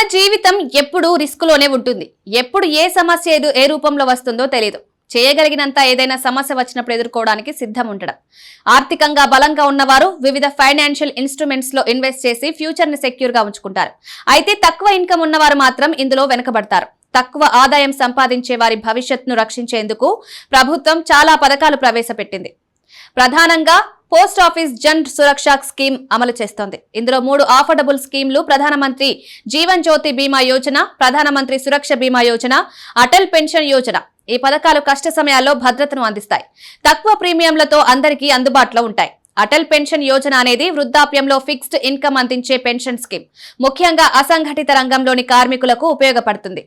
మన జీవితం ఎప్పుడు రిస్కులోనే ఉంటుంది. ఎప్పుడు ఏ సమస్య ఏ రూపంలో వస్తుందో తెలియదు. చేయగలిగినంత ఏదైనా సమస్య వచ్చినప్పుడు ఎదుర్కోవడానికి సిద్ధం ఉండడం. ఆర్థికంగా బలంగా ఉన్నవారు వివిధ ఫైనాన్షియల్ ఇన్స్ట్రుమెంట్స్ లో ఇన్వెస్ట్ చేసి ఫ్యూచర్ ని సెక్యూర్ గా ఉంచుకుంటారు. అయితే తక్కువ ఇన్కమ్ ఉన్నవారు మాత్రం ఇందులో వెనుకబడతారు. తక్కువ ఆదాయం సంపాదించే వారి భవిష్యత్తును రక్షించేందుకు ప్రభుత్వం చాలా పథకాలు ప్రవేశపెట్టింది. ప్రధానంగా పోస్ట్ ఆఫీస్ జన్ సురక్ష స్కీమ్ అమలు చేస్తోంది. ఇందులో 3 అఫోర్డబుల్ స్కీమ్లు ప్రధానమంత్రి జీవన్ జ్యోతి బీమా యోజన, ప్రధానమంత్రి సురక్ష బీమా యోజన, అటల్ పెన్షన్ యోజన. ఈ పథకాలు కష్ట సమయాల్లో భద్రతను అందిస్తాయి. తక్కువ ప్రీమియంలతో అందరికీ అందుబాటులో ఉంటాయి. అటల్ పెన్షన్ యోజన అనేది వృద్ధాప్యంలో ఫిక్స్డ్ ఇన్కమ్ అందించే పెన్షన్ స్కీమ్. ముఖ్యంగా అసంఘటిత రంగంలోని కార్మికులకు ఉపయోగపడుతుంది.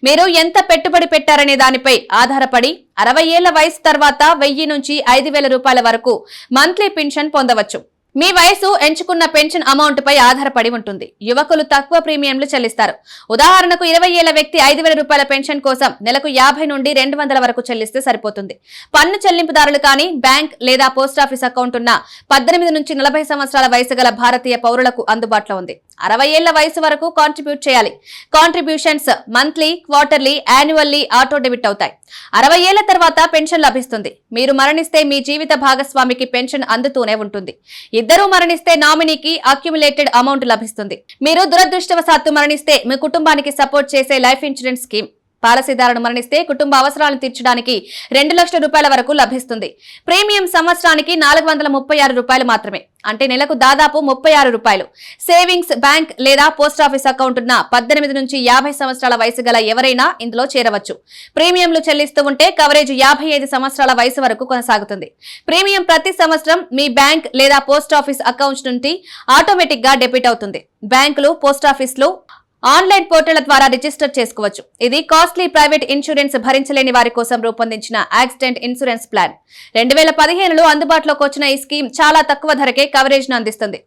మీరు ఎంత పెట్టుబడి పెట్టారనే దానిపై ఆధారపడి 60 ఏళ్ల వయసు తర్వాత 1000 నుంచి 5000 రూపాయల వరకు మంత్లీ పెన్షన్ పొందవచ్చు. మీ వయసు ఎంచుకున్న పెన్షన్ అమౌంట్ పై ఆధారపడి ఉంటుంది. యువకులు తక్కువ ప్రీమియంలు చెల్లిస్తారు. ఉదాహరణకు 20 ఏళ్ల వ్యక్తి 5000 రూపాయల పెన్షన్ కోసం నెలకు 50 నుండి 200 వరకు చెల్లిస్తే సరిపోతుంది. పన్ను చెల్లింపుదారులు కానీ బ్యాంక్ లేదా పోస్టాఫీస్ అకౌంట్ ఉన్న 18 నుంచి 40 సంవత్సరాల వయసు గల భారతీయ పౌరులకు అందుబాటులో ఉంది. 60 ఏళ్ల వయసు వరకు కాంట్రిబ్యూట్ చేయాలి. Contributions monthly, quarterly, annually auto debit అవుతాయి. 60 ఏళ్ల తర్వాత పెన్షన్ లభిస్తుంది. మీరు మరణిస్తే మీ జీవిత భాగస్వామికి పెన్షన్ అందుతూనే ఉంటుంది. ఇద్దరూ మరణిస్తే నామినీకి అక్యుములేటెడ్ అమౌంట్ లభిస్తుంది. మీరు దురదృష్టవశాత్తు మరణిస్తే మీ కుటుంబానికి సపోర్ట్ చేసే లైఫ్ ఇన్సూరెన్స్ స్కీమ్. పాలసీదారుడు మరణిస్తే కుటుంబ అవసరాలను తీర్చడానికి 2 లక్షల రూపాయల వరకు లభిస్తుంది. ప్రీమియం సంవత్సరానికి 436 రూపాయలు మాత్రమే, అంటే నెలకు దాదాపు 36 రూపాయలు. సేవింగ్స్ బ్యాంక్ లేదా పోస్టాఫీస్ అకౌంట్ ఉన్న 18 నుంచి 50 సంవత్సరాల వయసు గల ఎవరైనా ఇందులో చేరవచ్చు. ప్రీమియంలు చెల్లిస్తూ ఉంటే కవరేజ్ 55 సంవత్సరాల వయసు వరకు కొనసాగుతుంది. ప్రీమియం ప్రతి సంవత్సరం మీ బ్యాంక్ లేదా పోస్టాఫీస్ అకౌంట్ నుండి ఆటోమేటిక్ గా డెబిట్ అవుతుంది. బ్యాంకులు, పోస్టాఫీసులు ఆన్లైన్ పోర్టళ్ల ద్వారా రిజిస్టర్ చేసుకోవచ్చు. ఇది కాస్ట్లీ ప్రైవేట్ ఇన్సూరెన్స్ భరించలేని వారి కోసం రూపొందించిన యాక్సిడెంట్ ఇన్సూరెన్స్ ప్లాన్. 2015లో అందుబాటులోకి వచ్చిన ఈ స్కీమ్ చాలా తక్కువ ధరకే కవరేజ్ ను అందిస్తుంది.